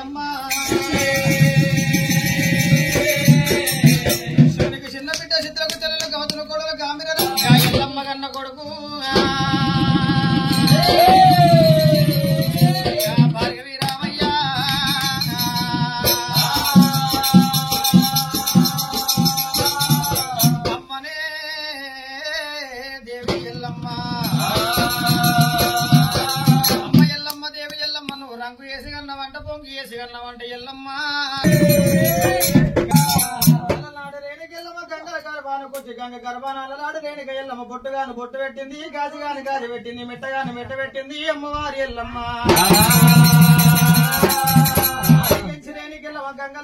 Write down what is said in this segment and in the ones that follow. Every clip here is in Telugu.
అమ్మా చిన్న బిడ్డ చిత్రకు చెల్లెలు గవతులు కొడలు గామిర ఎల్లమ్మ కన్న కొడుకు భార్గవి రామయ్య అమ్మనే దేవి ఎల్లమ్మ రంగు వేసిగన్నవంట పొంగి వేసిగన్నవంట ఎల్లమ్మ గంగల గర్భాను కొచ్చి గంగ గర్భానాడు రేణుక ఎల్లమ్మ బొట్టుగాను బొట్టు పెట్టింది గాజుగాను గాజు పెట్టింది మెట్టగాను మెట్ట పెట్టింది అమ్మవారి ఎల్లమ్మ రేణుకెళ్ళమ్మ గంగ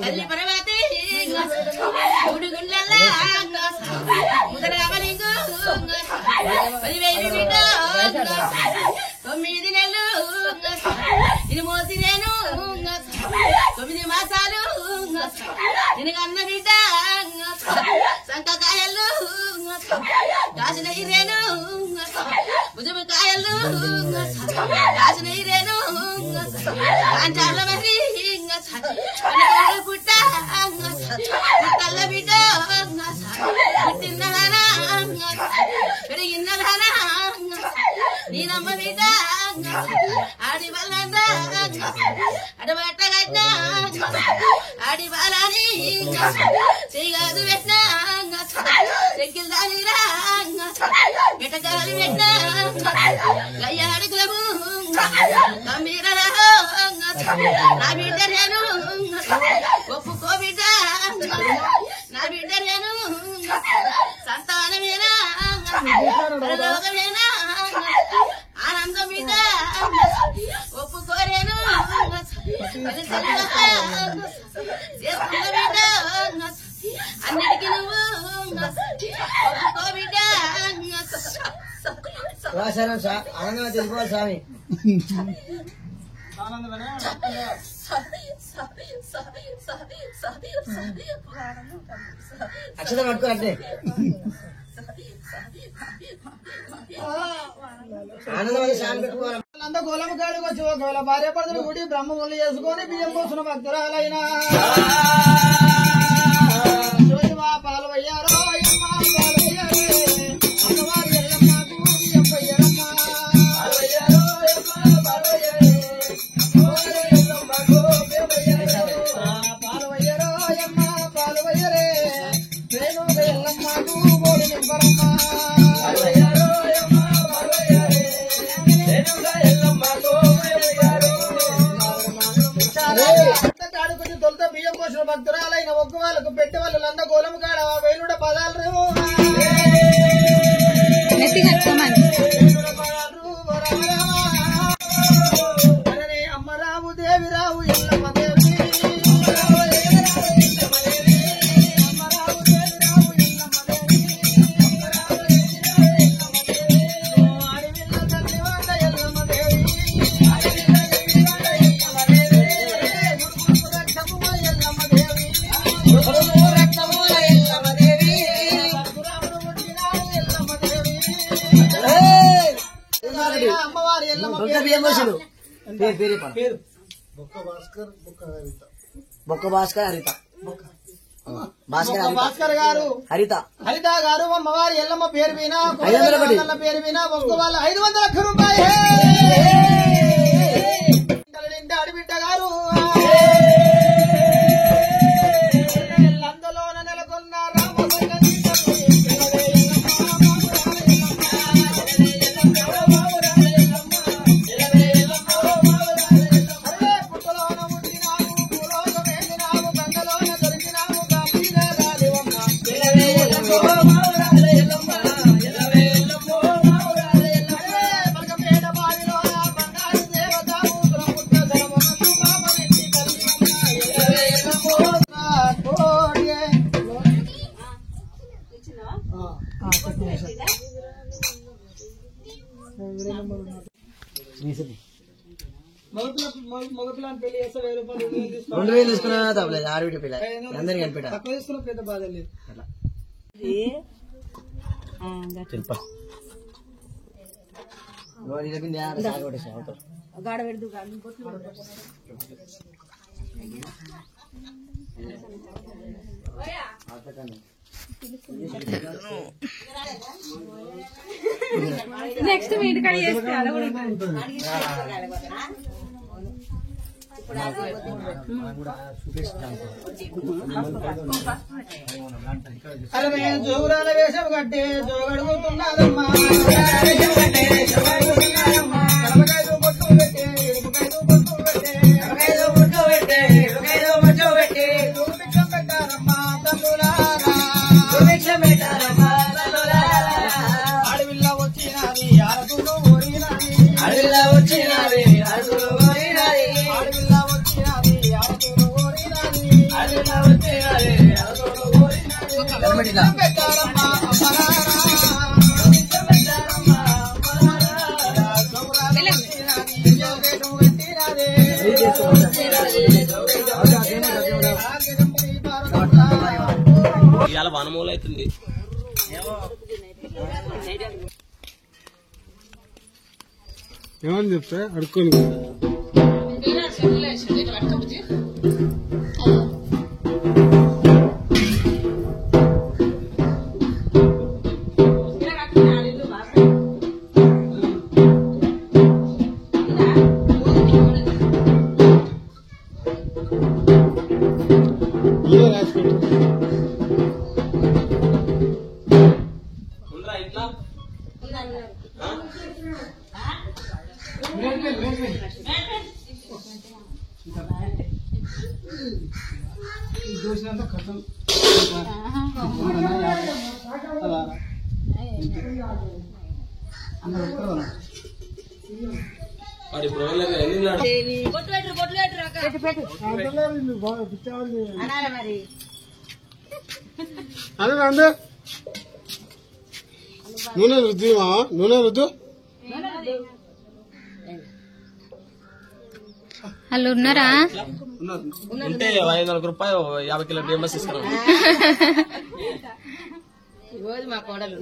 తల్లి పరమాతి గుడిగుండల్లా ముదరామలింగు 10,000 బిడ్డ 9 నెలలు ఇది మోసి నేను 9 మాసాలు నేను కన్న బిడ్డ సంకకాయలు కాసిన ఇరేను భుజమకాయలు కాసిన ఇరేను కాంచాల మరి పుట్ట పుట్టల్ల బిడ్డ పుట్టిన్నదానా పెరిగిన్నదానా నేనమ్మ బిడ్డ ఆడి వల్ల అడబట్టగట్ట ఆడి బాలని చేయగాదు పెట్టినా చెక్కిల్ దానిరా మెటకాలు పెట్టినా గయ్యాడుకులము గంభీరరా నా బిడ్డ నేను ఒప్పుకో బిడ్డ నా బిడ్డ నేను సంతానమేనా లోకమేనా ఆనందం బిడ్డ ఒప్పుకోరేను చేసుకున్న బిడ్డ అన్నిటికీ నువ్వు ఒప్పుకో బిడ్డ ఆనందంగా తెలుసుకోవాలి స్వామి అక్షత పట్టుకో అంటే ఆనందమైన స్వామి పెట్టుకోవాలి అంత గోలము కాడికి వచ్చి ఒకవేళ భార్య పడుతున్న గుడి బ్రహ్మములు చేసుకొని బియ్యం పోసిన భక్తురాలైనా పాలు అయ్యారో అమ్మవారు ఎల్లమ్మకు బియ్యం పోయారమ్మా పాలు అయ్యారో అమ్మ పాలు అయ్యరే నేను ఎల్లమ్మకు గోడు నింపరమ్మా తొలుత బియ్యం పోసిన భక్తురాలైన ఒక్క వాళ్ళకు పెట్టే వాళ్ళు లంద గోలము కాడ వేలుడ పదాలు రేమో అమ్మరావు దేవిరావు ఎల్లమ్మ దేవి బొక్క భాస్కర్ హరిత భాస్కర్ గారు హరిత హరిత గారు అమ్మవారి ఎల్లమ్మ పేరు వినా పేరు వినా ఒక్క వాళ్ళ 500 రూపాయలు అడిబిడ్డ గారు లందలోన నెలకొన్న మగపిల్లని పెళ్లి చేస్తే 1000 రూపాయలు 2000 తీసుకున్నా తప్పలేదు 6 పిల్ల అందరికి కనిపెట్టాలి తక్కువ తీసుకున్న పెద్ద బాధ లేదు గాడ పెడదు నెక్స్ట్ మీ ఇంటికాడ చేస్తే అలా కూడా అరే జోగురాల వేషం కట్టే జోగడుగుతున్నారమ్మా అడవిలో వచ్చినది అరకులు ఓడినది అడవిలో వచ్చినది అరకులు ఓడినది అడవిలో వచ్చినది అరకులు ఓడినది అడవిలో వచ్చినది అరకులు ఓడినది పెట్టారమ్మా ఇవాళ వనమూల అవుతుంది. ఏమని చెప్తే అడుక్కొని ఉండరా ఇంట్లో చూసినంత కథం వాడి ఇప్పుడు ఎన్ని నాడు అదే అందే నూనె రుద్దుమా నూనె రుద్దు వాళ్ళు ఉన్నారా? ఉంటే 500 రూపాయలు 50 కిలో బియ్యం తీసుకున్నాం. మా కోడలు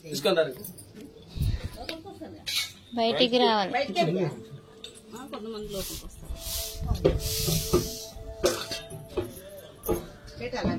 తీసుకుంటారు. బయటికి రావాలి. కొంతమంది లోపలికి వస్తారు. పెట్టాలి